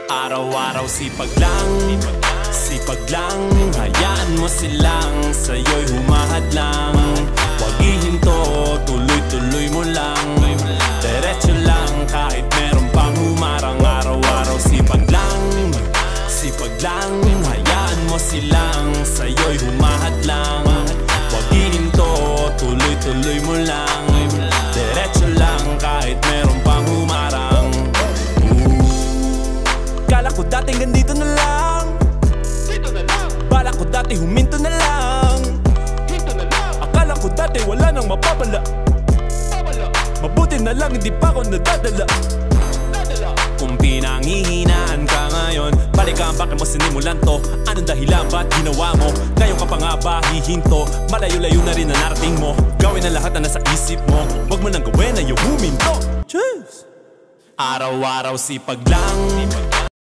Araw-araw sipag lang, sipag lang. Hayaan mo silang sa'yo'y humahadlang. Huwag ihinto, tuloy-tuloy mo lang. Diretso lang kahit meron pang humarang. Araw-araw sipag lang, sipag lang. Hayaan mo silang sa'yo'y humahadlang. Huwag ihinto, tuloy-tuloy mo lang. Diretso lang kahit meron pang humarang. Kala ko dating ganito na lang, dito na lang. Bala ko dati huminto na lang, hinto na lang. Akala ko dati wala nang mapapala, mabuti na lang hindi pa ako nadadala. Kung pinanghihinaan ka ngayon, balikan bakit mo sinimulan to? Anong dahilan ba't ginawa mo? Ngayon ka pa nga ba hihinto? Malayo-layo na rin na narating mo. Gawin na lahat na nasa isip mo. Huwag mo nang gawin na yung huminto. Cheers! Araw-araw sipag lang,